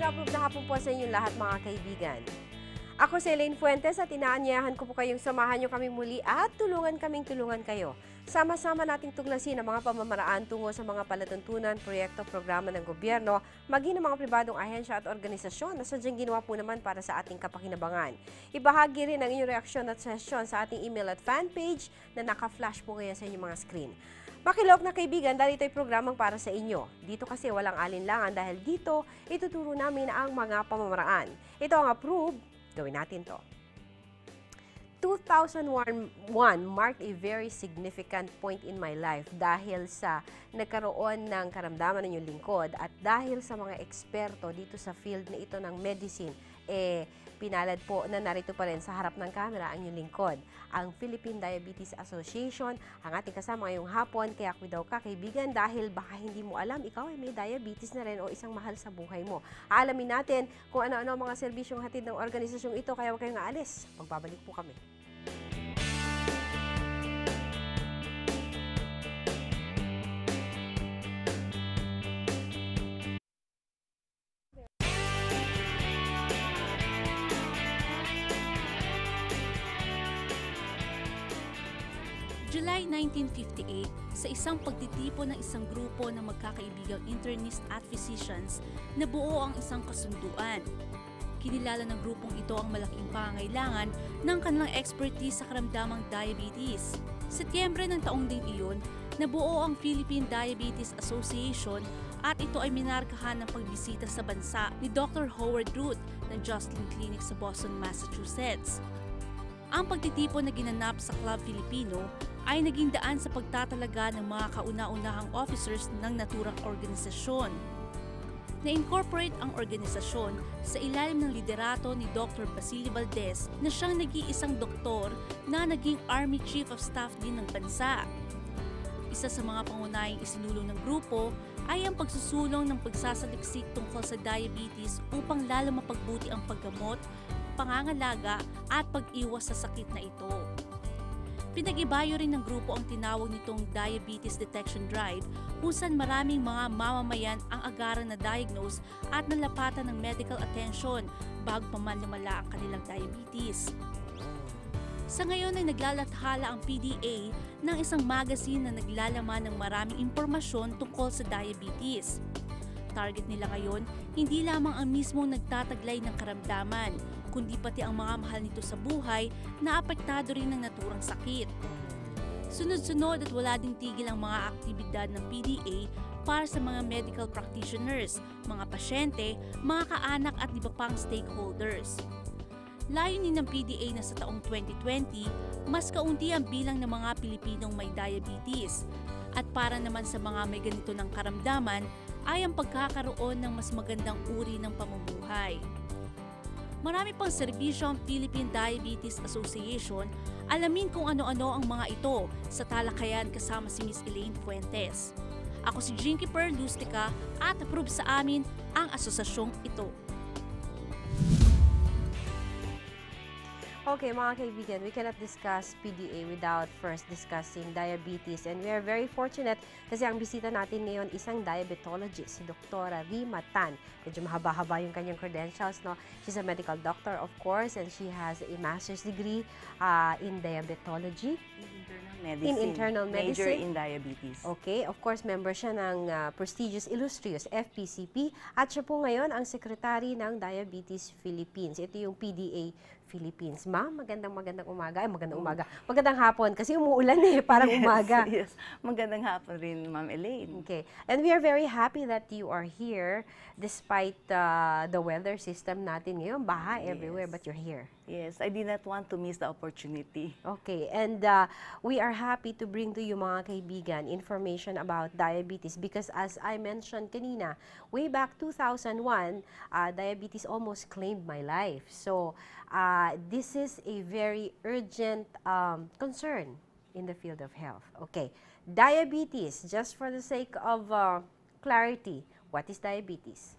na-approve na hapon po sa inyong lahat mga kaibigan. Ako si Elaine Fuentes at inaanyayahan ko po kayong samahan nyo kami muli at tulungan kayo. Sama-sama nating tuklasin ang mga pamamaraan tungo sa mga palatuntunan, proyekto, programa ng gobyerno, maging ng mga pribadong ahensya at organisasyon na sadyang ginawa po naman para sa ating kapakinabangan. Ibahagi rin ang inyong reaksyon at suggestion sa ating email at fan page na naka-flash po ngayon sa inyong mga screen. Makilok na kaibigan dahil ito'y programang para sa inyo. Dito kasi walang alinlangan dahil dito ituturo namin ang mga pamamaraan. Ito ang APRUB, gawin natin to. 2001 marked a very significant point in my life dahil sa nagkaroon ng karamdaman ng inyong lingkod at dahil sa mga eksperto dito sa field na ito ng medicine, pinalad po na narito pa rin sa harap ng camera ang inyong lingkod, ang Philippine Diabetes Association, ang ating kasama ngayong hapon. Kaya daw ka kaibigan dahil baka hindi mo alam, ikaw ay may diabetes na rin o isang mahal sa buhay mo. Aalamin natin kung ano-ano ang mga serbisyong hatid ng organisasyong ito, kaya huwag kayong aalis. Magbabalik po kami. July 1958, sa isang pagtitipon ng isang grupo ng magkakaibigang internist at physicians, nabuo ang isang kasunduan. Kinilala ng grupong ito ang malaking pangangailangan ng kanilang expertise sa karamdamang diabetes. Setyembre ng taong ding iyon, nabuo ang Philippine Diabetes Association at ito ay minarkahan ng pagbisita sa bansa ni Dr. Howard Root ng Joslin Clinic sa Boston, Massachusetts. Ang pagtitipon na ginanap sa Club Filipino ay naging daan sa pagtatalaga ng mga kauna-unahang officers ng naturang organisasyon. Na-incorporate ang organisasyon sa ilalim ng liderato ni Dr. Basilio Valdez na siyang nag-iisang doktor na naging Army Chief of Staff din ng bansa. Isa sa mga pangunahing isinulong ng grupo ay ang pagsusulong ng pagsasaliksik tungkol sa diabetes upang lalo mapagbuti ang paggamot, pangangalaga at pag-iwas sa sakit na ito. Pinag-ibayo rin ng grupo ang tinawag nitong Diabetes Detection Drive kung saan maraming mga mamamayan ang agarang na diagnose at nalapatan ng medical attention bago pa man lumala ang kanilang diabetes. Sa ngayon ay naglalathala ang PDA ng isang magazine na naglalaman ng maraming impormasyon tungkol sa diabetes. Target nila ngayon, hindi lamang ang mismong nagtataglay ng karamdaman, kundi pati ang mga mahal nito sa buhay na apektado rin ng naturang sakit. Sunod-sunod at wala ding tigil ang mga aktibidad ng PDA para sa mga medical practitioners, mga pasyente, mga kaanak at iba pang stakeholders. Layunin ng PDA na sa taong 2020, mas kaunti ang bilang ng mga Pilipinong may diabetes. At para naman sa mga may ganito ng karamdaman, ay ang pagkakaroon ng mas magandang uri ng pamumuhay. Marami pang serbisyo ang Philippine Diabetes Association. Alamin kung ano-ano ang mga ito sa talakayan kasama si Miss Elaine Fuentes. Ako si Jinky Lustica at approve sa amin ang asosasyong ito. Okay, mga kaibigan, we cannot discuss PDA without first discussing diabetes. And we are very fortunate kasi ang bisita natin ngayon isang diabetologist, si Dr. Rima Tan. Medyo mahaba-haba yung kanyang credentials, no? She's a medical doctor, of course, and she has a master's degree in diabetology. In internal medicine. Major in diabetes. Okay, of course, member siya ng prestigious illustrious FPCP at siya po ngayon ang secretary ng Diabetes Philippines. Ito yung PDA Philippines. Ma'am, magandang umaga. Ay, magandang umaga. Magandang hapon kasi umuulan parang umaga. Yes, magandang hapon rin, Ma'am Elaine. Okay, and we are very happy that you are here despite the weather system natin ngayon. Baha everywhere, but you're here. Yes, I did not want to miss the opportunity. Okay, and we are happy to bring to you mga kaibigan information about diabetes because as I mentioned kanina, way back 2001, diabetes almost claimed my life. So, this is a very urgent concern in the field of health. Okay, diabetes, just for the sake of clarity, what is diabetes?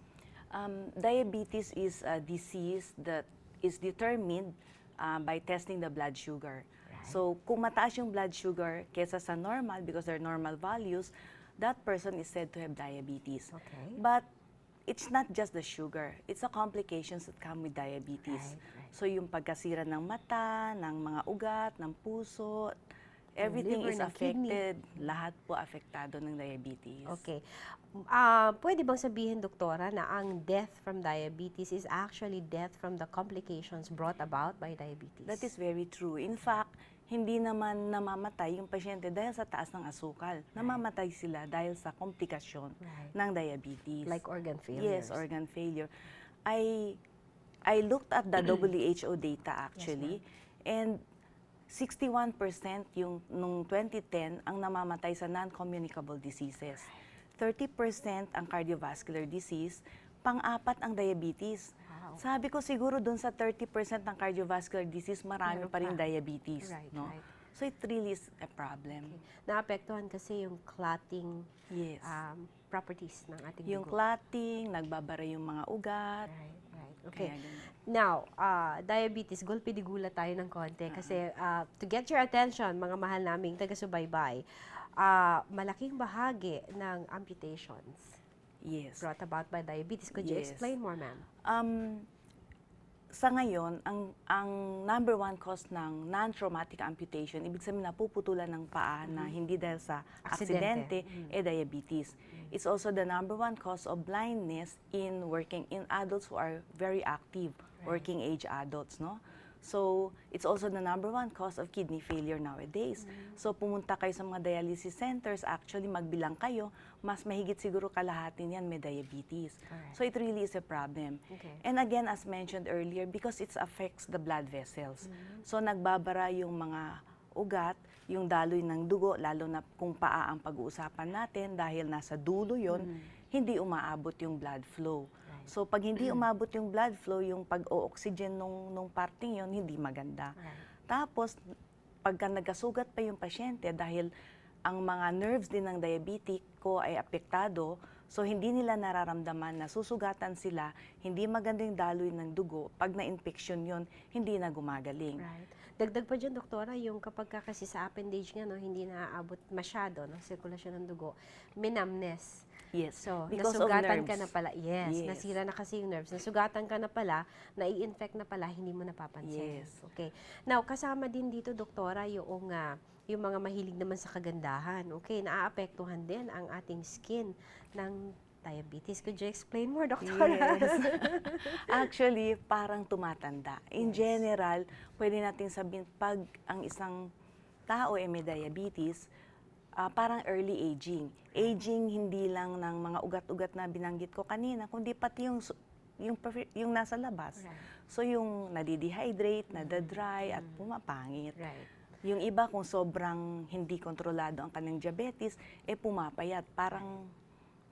Diabetes is a disease that is determined by testing the blood sugar. Right. So, kung mataas yung blood sugar kesa sa normal, because they're normal values, that person is said to have diabetes. Okay. But it's not just the sugar. It's the complications that come with diabetes. Right. So yung pagkasira ng mata, ng mga ugat, ng puso, everything liver, is ng kidney. affected. Lahat po apektado ng diabetes. Okay. Pwede bang sabihin, doktora, na ang death from diabetes is actually death from the complications brought about by diabetes? That is very true. In fact, hindi naman namamatay yung pasyente dahil sa taas ng asukal. Namamatay sila dahil sa komplikasyon ng diabetes. Like organ failures. Yes, organ failure. I looked at the WHO data actually, and 61% yung nung 2010 ang namamatay sa non-communicable diseases. 30% ang cardiovascular disease, pang-apat ang diabetes. Wow. Sabi ko siguro dun sa 30% ng cardiovascular disease, marami pa rin diabetes. Right, no? right. So it really is a problem. Okay. Naapektuhan kasi yung clotting Yes. properties ng ating Yung dugo. clotting, nagbabara yung mga ugat. Right. Okay. Kaya ganun. Now, diabetes, gulpi-digula tayo ng konti kasi to get your attention, mga mahal naming taga-subaybay, malaking bahagi ng amputations Yes. brought about by diabetes. Could you Yes. explain more, ma'am? Sa ngayon, ang number one cause ng non-traumatic amputation, ibig sabihin napuputulan ng paa na hindi dahil sa aksidente, diabetes. It's also the number one cause of blindness in adults who are very active, working age adults, no? So, it's also the number one cause of kidney failure nowadays. So, pumunta kayo sa mga dialysis centers, actually magbilang kayo, mas mahigit siguro kalahati niyan may diabetes. Correct. So, it really is a problem. Okay. And again, as mentioned earlier, because it affects the blood vessels. So, nagbabara yung mga ugat, yung daloy ng dugo, lalo na kung paa ang pag-uusapan natin, dahil nasa dulo yon, hindi umaabot yung blood flow. So, pag hindi umabot yung blood flow, yung pag-o-oxygen nung parting yon, hindi maganda. Tapos, pagka nagkasugat pa yung pasyente, dahil ang mga nerves din ng diabetic ko ay apektado, so hindi nila nararamdaman na susugatan sila, hindi maganda yung daloy ng dugo, pag na-infection yon, hindi na gumagaling. Right. Dagdag pa dyan, doktora, yung kapag kasi sa appendage nga, no, hindi naaabot masyado ng sirkulasyon ng dugo, may numbness. Yes, So, because of nasugatan nerves. ka na pala. Yes, Yes. nasira na kasi yung nerves. Nasugatan ka na pala, nai-infect na pala, hindi mo napapansin. Yes. Okay. Now, kasama din dito, doktora, yung mga mahilig naman sa kagandahan. Okay, naaapektuhan din ang ating skin ng diabetes. Could you explain more, doktora? Yes. Actually, parang tumatanda. In general, pwede natin sabihin, pag ang isang tao ay may diabetes, parang early aging. Aging hindi lang ng mga ugat-ugat na binanggit ko kanina, kundi pati yung nasa labas. Right. So yung nadidehydrate, nadadry, at pumapangit. Right. Yung iba, kung sobrang hindi kontrolado ang kanyang diabetes, pumapayat. Parang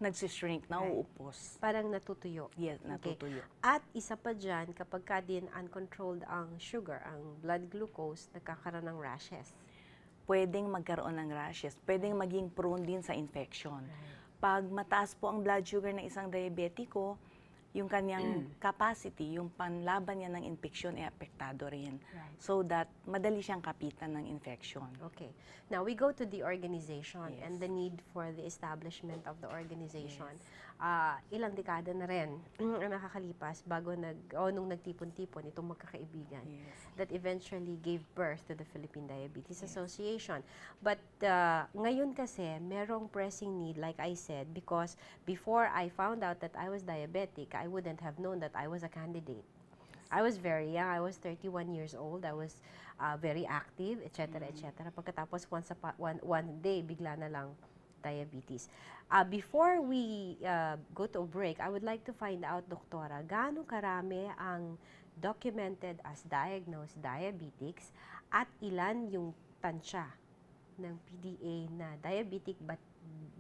nagsishrink, nauupos. Parang natutuyo. Yes, natutuyo. Okay. At isa pa dyan, kapag ka din uncontrolled ang sugar, ang blood glucose, nagkakaroon ng rashes. Pwedeng magkaroon ng rashes, pwedeng maging prone din sa infection. Pag mataas po ang blood sugar ng isang diabetiko, yung kanyang capacity, yung panlaban niya ng infection ay apektado rin. Right. So that madali siyang kapitan ng infection. Okay. Now, we go to the organization Yes. and the need for the establishment of the organization. Ilang dekada na rin ang nakakalipas bago nung nagtipon-tipon itong magkakaibigan that eventually gave birth to the Philippine Diabetes Association. But ngayon kasi, merong pressing need, like I said, because before I found out that I was diabetic, I wouldn't have known that I was a candidate. I was very young. I was 31 years old. I was very active, etc., etc. Pagkatapos one day, bigla na lang diabetes. Before we go to a break, I would like to find out, doktora, gaano karami ang documented as diagnosed diabetics at ilan yung tansya ng PDA na diabetic but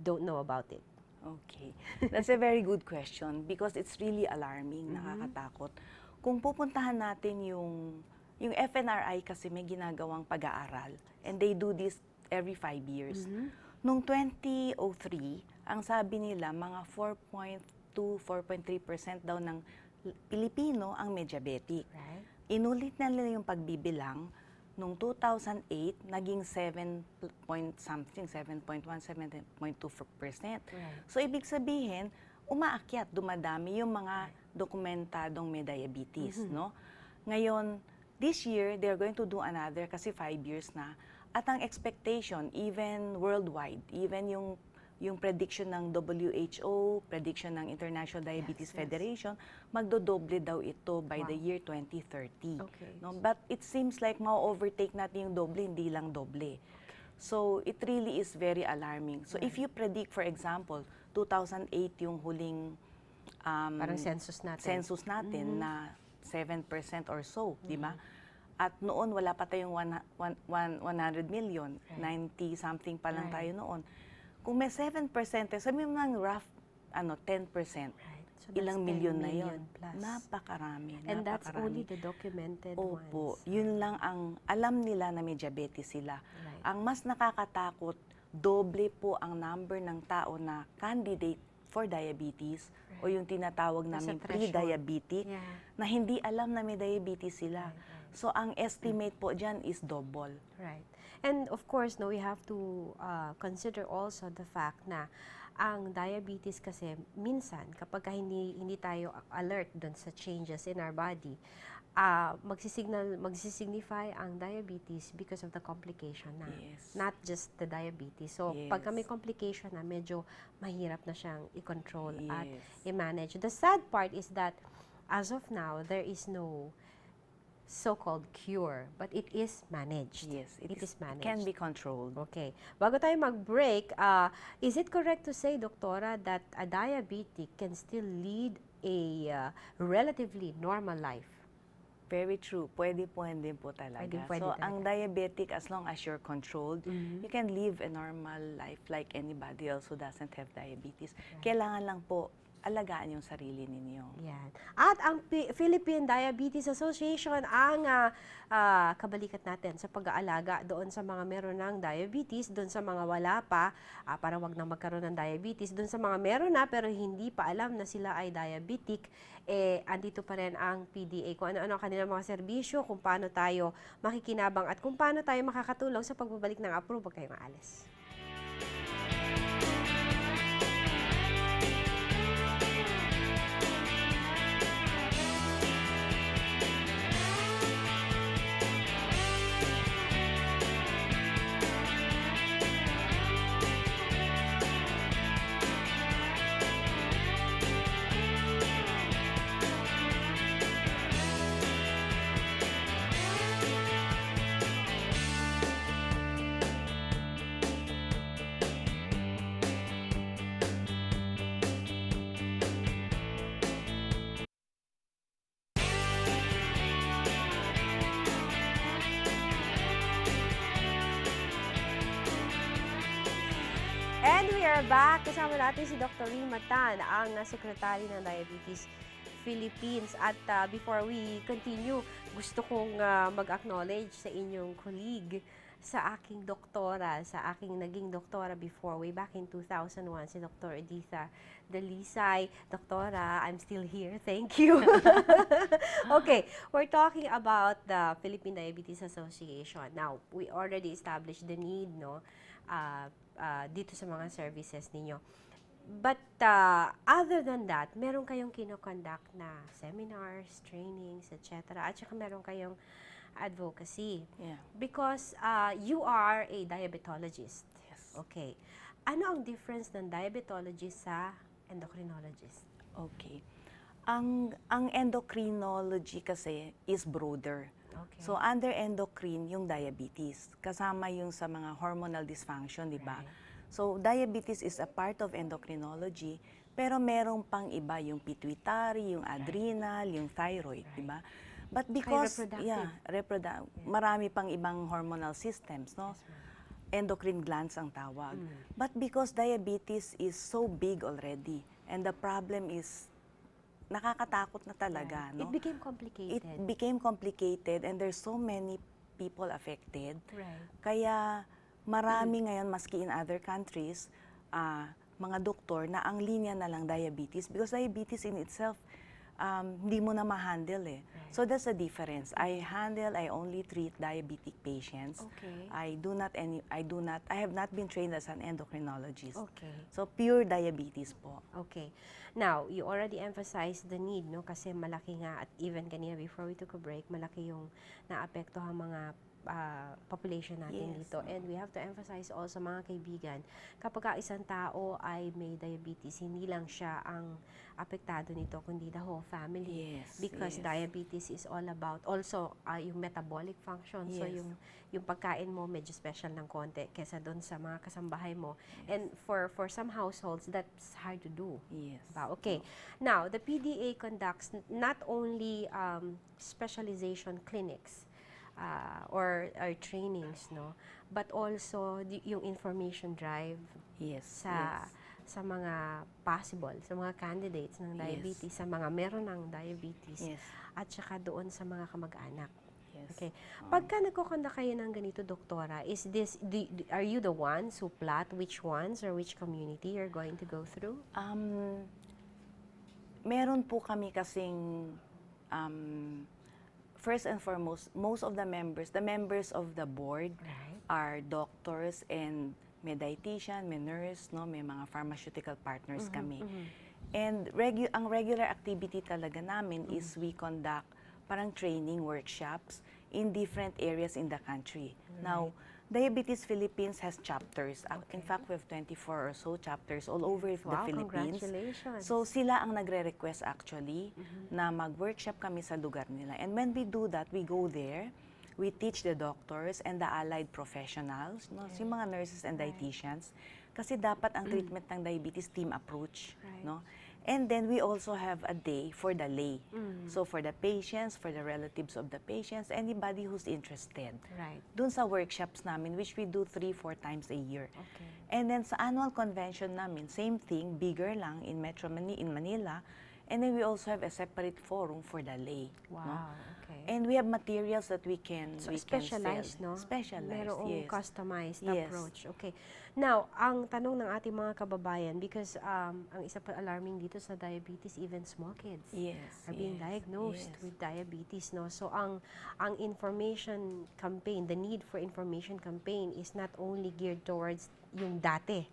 don't know about it? Okay. That's a very good question because it's really alarming, nakakatakot. Kung pupuntahan natin yung FNRI kasi may ginagawang pag-aaral and they do this every 5 years. Noong 2003, ang sabi nila mga 4.2-4.3% daw ng Pilipino ang may diabetic. Right. Inulit na nila yung pagbibilang. Noong 2008, naging 7.1, 7.2%. Right. So, ibig sabihin, umaakyat, dumadami yung mga dokumentadong may diabetes, no? Ngayon, this year, they're going to do another kasi 5 years na. At ang expectation, even worldwide, even yung prediction ng WHO, prediction ng International Diabetes Federation, magdodoble daw ito by the year 2030. Okay. No? But it seems like ma-overtake natin yung doble, hindi lang doble. So it really is very alarming. So if you predict, for example, 2008 yung huling Parang census natin. Na 7% or so, di ba? At noon, wala pa tayong 100 million, 90-something pa lang tayo noon. Kung may 7%, sabi mo ng rough, 10%, So ilang that's 10 milyon na yun. plus. Napakarami. And that's only the documented Opo, ones. yun lang ang alam nila na may diabetes sila. Right. Ang mas nakakatakot, doble po ang number ng tao na candidate for diabetes o yung tinatawag namin pre-diabetic na hindi alam na may diabetes sila. So, ang estimate po dyan is double. Right. And of course, no, we have to consider also the fact na ang diabetes kasi minsan kapag hindi tayo alert dun sa changes in our body, magsisignify ang diabetes because of the complication na. Yes. Not just the diabetes. So, pagka may complication na, medyo mahirap na siyang i-control at i-manage. The sad part is that as of now, there is no so-called cure, but it is managed. Yes, it is managed. It can be controlled. Okay. Bago tayo mag-break, is it correct to say, Doktora, that a diabetic can still lead a relatively normal life? Very true. Pwede din po talaga. Pwede So, talaga. ang diabetic, as long as you're controlled, you can live a normal life like anybody else who doesn't have diabetes. Kailangan lang po alagaan yung sarili ninyo. Yan. At ang Philippine Diabetes Association ang kabalikat natin sa pag-aalaga doon sa mga meron ng diabetes, doon sa mga wala pa, para wag na magkaroon ng diabetes, doon sa mga meron na pero hindi pa alam na sila ay diabetic, andito pa rin ang PDA, kung ano-ano kanilang mga serbisyo, kung paano tayo makikinabang at kung paano tayo makakatulong sa pagbabalik ng APRUB. Huwag kayong aalis. And we are back. Kasama natin si Dr. Rima Tan, ang Secretary ng Diabetes Philippines. At before we continue, gusto kong mag-acknowledge sa inyong colleague, sa aking doktora, sa aking naging doktora before, way back in 2001, si Dr. Editha Dalisay. Doktora, I'm still here. Thank you. Okay, we're talking about the Philippine Diabetes Association. Now, we already established the need, no? Dito sa mga services ninyo. But other than that, meron kayong kinoconduct na seminars, trainings, etc. At saka meron kayong advocacy. Yeah. Because you are a diabetologist. Yes. Okay. Ano ang difference ng diabetologist sa endocrinologist? Okay. Ang endocrinology kasi is broader. Okay. So, under endocrine, yung diabetes. Kasama yung sa mga hormonal dysfunction, di ba? Right. So, diabetes is a part of endocrinology, pero merong pang iba, yung pituitary, yung adrenal, yung thyroid, di ba? But because, marami pang ibang hormonal systems, no? Endocrine glands ang tawag. But because diabetes is so big already, and the problem is nakakatakot na talaga, no? It became complicated. It became complicated and there's so many people affected. Right. Kaya marami ngayon, maski in other countries, mga doktor na ang linya na lang diabetes because diabetes in itself hindi mo na ma-handle eh. So that's the difference. I only treat diabetic patients. Okay. I have not been trained as an endocrinologist. Okay. So pure diabetes po. Okay. Now, you already emphasized the need, no? Kasi malaki nga, at even kanina before we took a break, malaki yung naapektuhan mga population natin dito. And we have to emphasize also, mga kaibigan, kapag isang tao ay may diabetes, hindi lang siya ang apektado nito, kundi the whole family. Because diabetes is all about also yung metabolic function. So yung pagkain mo medyo special ng konti kesa doon sa mga kasambahay mo. And for some households, that's hard to do. Diba? Okay. Now, the PDA conducts not only specialization clinics, or trainings, no, but also yung information drive sa mga possible, sa mga candidates ng diabetes, sa mga meron ng diabetes, at saka doon sa mga kamag-anak. Okay. Pagka nagko-conduct kayo ng ganito, doktora, are you the ones who plot which ones or which community you're going to go through? Meron po kami kasing first and foremost, most of the members of the board are doctors and may dietitian, may nurse, no, may mga pharmaceutical partners kami. And ang regular activity talaga namin is we conduct parang training workshops in different areas in the country. Now, Diabetes Philippines has chapters. In fact, we have 24 or so chapters all over the Philippines. Congratulations. So sila ang nagre-request actually na mag-workshop kami sa lugar nila. And when we do that, we go there, we teach the doctors and the allied professionals, no? So yung mga nurses and dietitians, kasi dapat ang treatment ng diabetes team approach, no? And then we also have a day for the lay. So for the patients, for the relatives of the patients, anybody who's interested. Dun sa workshops namin, which we do 3-4 times a year. And then sa annual convention namin, same thing, bigger lang in Manila. And then we also have a separate forum for the lay. No? And we have materials that we can specialized, no? Specialized, merong customized approach. Okay. Now, ang tanong ng ating mga kababayan, because ang isa pa alarming dito sa diabetes, even small kids are being diagnosed with diabetes, no? So, ang information campaign, the need for information campaign is not only geared towards yung dati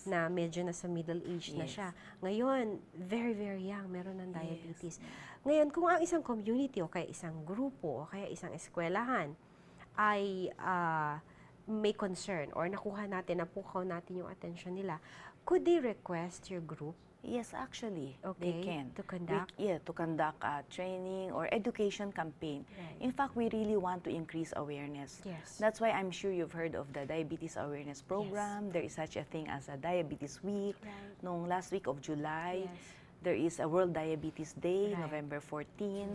na medyo nasa middle age na siya. Ngayon, very, very young, meron ng diabetes. Ngayon, kung ang isang community o kaya isang grupo o kaya isang eskwelahan ay may concern or napukaw natin yung attention nila, could they request your group? Yes, actually, they can. To conduct? To conduct a training or education campaign. In fact, we really want to increase awareness. That's why I'm sure you've heard of the Diabetes Awareness Program. There is such a thing as a Diabetes Week. Noong last week of July, there is a World Diabetes Day, November 14.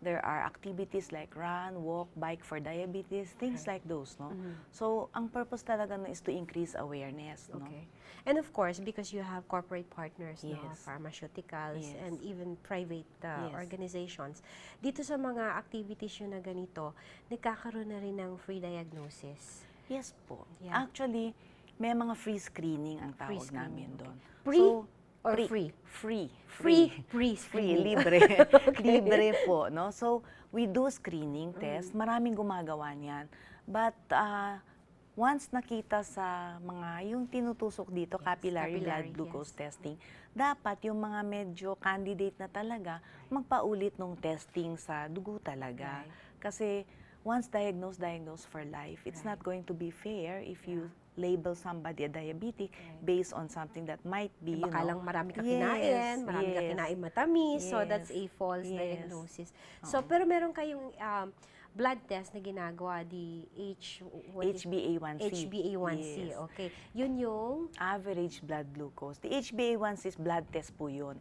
There are activities like run, walk, bike for diabetes, things like those, no? So, ang purpose talaga is to increase awareness, no? And of course, because you have corporate partners, no? Pharmaceuticals, and even private organizations, dito sa mga activities yun na ganito, nagkakaroon na rin ng free diagnosis. Yes po. Actually, may mga free screening ang tawag namin doon. Or free? Free, libre. Libre po, no? So, we do screening test. Maraming gumagawa niyan. But, once nakita sa mga, yung tinutusok dito, capillary blood glucose testing, dapat yung mga medyo candidate na talaga, magpaulit ng testing sa dugo talaga. Kasi, once diagnosed for life, it's not going to be fair if you label somebody a diabetic based on something that might be, baka lang marami ka kinain, marami ka kinain matamis, so that's a false diagnosis. So, pero meron kayong blood test na ginagawa, the HbA1c. HbA1c, okay. Yun yung average blood glucose. The HbA1c is blood test po yun.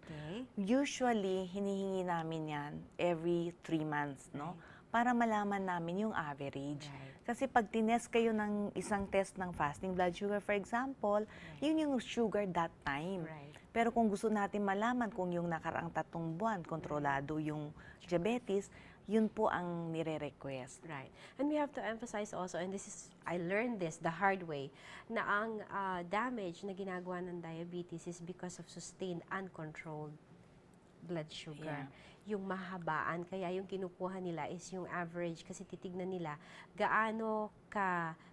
Usually, hinihingi namin yan every 3 months, no? Para malaman namin yung average. Kasi pag tinest kayo ng isang test ng fasting blood sugar, for example, yun yung sugar that time. Pero kung gusto natin malaman kung yung nakaraang 3 buwan, kontrolado yung diabetes, yun po ang nire-request. And we have to emphasize also, and this is, I learned this the hard way, na ang damage na ginagawa ng diabetes is because of sustained uncontrolled blood sugar. yung mahabaan. Kaya yung kinukuha nila is yung average kasi titignan nila gaano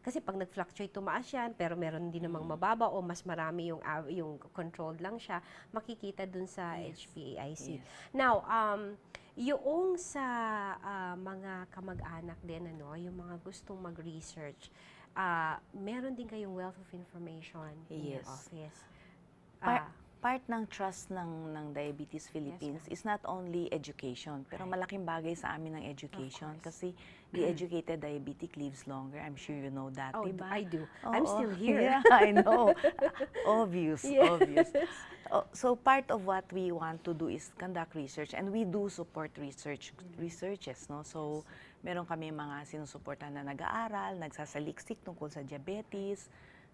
kasi pag nag-fluctuate, tumaas yan, pero meron din namang mababa o mas marami yung controlled lang siya, makikita dun sa HbA1c. Yes. Now, yung sa mga kamag-anak din, yung mga gustong mag-research, meron din kayong wealth of information in your office. Part ng trust ng Diabetes Philippines is not only education, pero malaking bagay sa amin ng education kasi the educated diabetic lives longer. I'm sure you know that, Oh, diba? I do. I'm still here. Yeah, I know. Obvious. So part of what we want to do is conduct research, and we do support researches, no? So meron kami mga sinusuportan na nag-aaral, nagsasaliksik tungkol sa diabetes.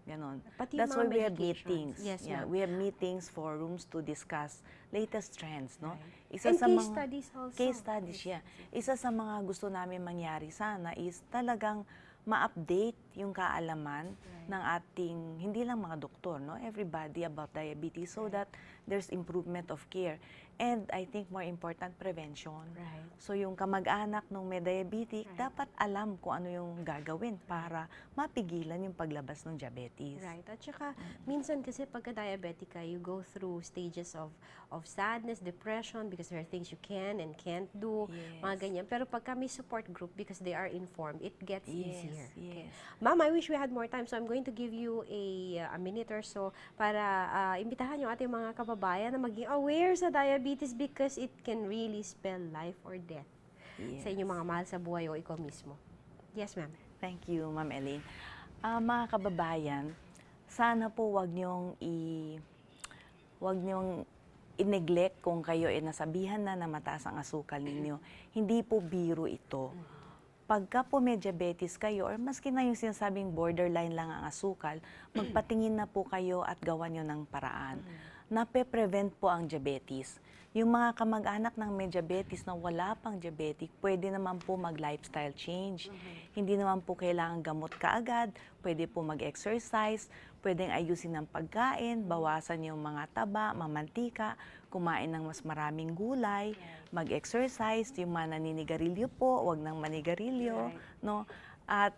Ganon. That's why we have meetings. Yes, we have meetings, forums to discuss latest trends, no? Isa sa case studies also. Case studies, yeah. Isa sa mga gusto namin mangyari sana is talagang ma-update yung kaalaman ng ating, hindi lang mga doktor, no? Everybody about diabetes so that there's improvement of care. And I think more important, prevention. So yung kamag-anak ng may diabetic, dapat alam kung ano yung gagawin para mapigilan yung paglabas ng diabetes. At saka, minsan kasi pagka-diabetic ka, you go through stages of sadness, depression, because there are things you can and can't do, mga ganyan. Pero pagka may support group, because they are informed, it gets easier. Okay. Ma'am, I wish we had more time, so I'm going to give you a minute or so para imbitahan yung ating mga kababayan na maging aware sa diabetes because it can really spell life or death sa inyong mga mahal sa buhay o ikaw mismo. Yes, ma'am. Thank you, Ma'am Elaine. Mga kababayan, sana po wag niyong i-neglect kung kayo ay nasabihan na mataas ang asukal ninyo. Hindi po biro ito. Pagka po may diabetes kayo, or maski na yung sinasabing borderline lang ang asukal, magpatingin na po kayo at gawan nyo ng paraan. Nape-prevent po ang diabetes. Yung mga kamag-anak ng may diabetes na wala pang diabetic, pwede naman po mag-lifestyle change. Hindi naman po kailangan gamot kaagad, pwede po mag-exercise, pwedeng ayusin ng pagkain, bawasan yung mga taba, mamantika, kumain ng mas maraming gulay, mag-exercise, yung mga naninigarilyo po, wag nang manigarilyo, no? At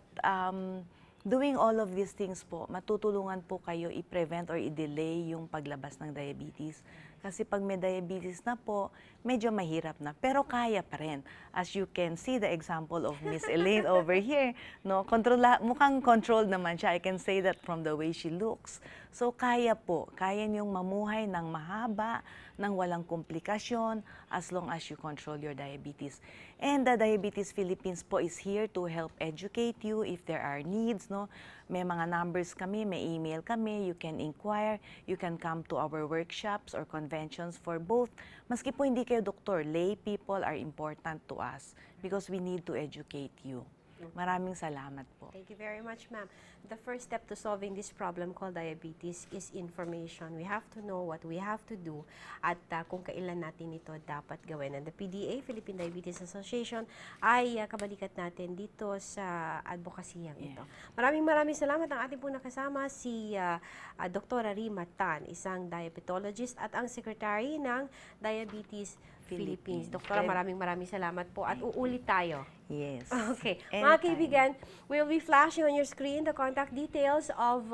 doing all of these things po, matutulungan po kayo i-prevent or i-delay yung paglabas ng diabetes. Kasi pag may diabetes na po, medyo mahirap na. Pero kaya pa rin. As you can see the example of Miss Elaine over here, no? Mukhang controlled naman siya. I can say that from the way she looks. So kaya po. Kaya niyong mamuhay ng mahaba, ng walang komplikasyon, as long as you control your diabetes. And the Diabetes Philippines po is here to help educate you if there are needs, no? May mga numbers kami, may email kami, you can inquire, you can come to our workshops or conventions for both. Maski po hindi kayo doktor, lay people are important to us because we need to educate you. Maraming salamat po. Thank you very much, ma'am. The first step to solving this problem called diabetes is information. We have to know what we have to do at kung kailan natin ito dapat gawin. And the PDA, Philippine Diabetes Association, ay kabalikat natin dito sa advokasiyang ito. Maraming salamat. Ang ating po nakasama si Dr. Rima Tan, isang diabetologist at ang secretary ng Diabetes Philippines. Doktora, maraming salamat po at uulit tayo. Yes. Okay. Mga kaibigan, we'll be flashing on your screen the contact details of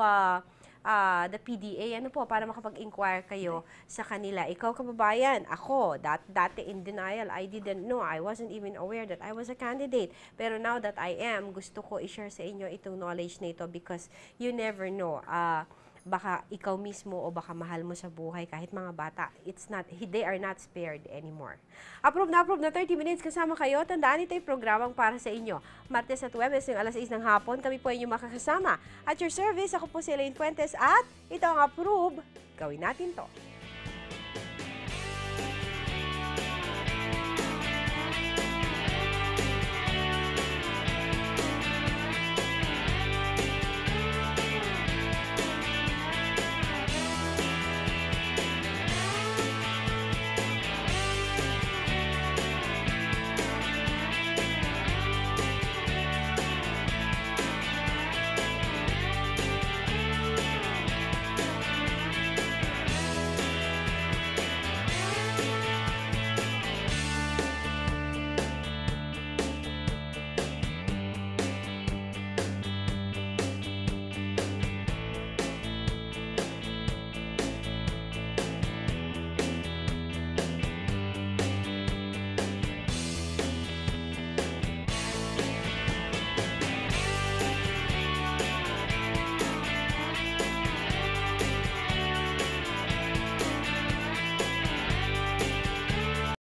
the PDA. Ano po, para makapag-inquire kayo sa kanila. Ikaw, kababayan, ako, dati in denial, I didn't know. I wasn't even aware that I was a candidate. Pero now that I am, gusto ko i-share sa inyo itong knowledge na ito because you never know. Baka ikaw mismo o baka mahal mo sa buhay kahit mga bata, they are not spared anymore. Approve na 30 minutes kasama kayo. Tandaan, ito'y programang para sa inyo. Martes at Huwebes ng alas 6 ng hapon, kami po inyong makakasama. At your service, ako po si Elaine Fuentes at ito ang Approve. Gawin natin to.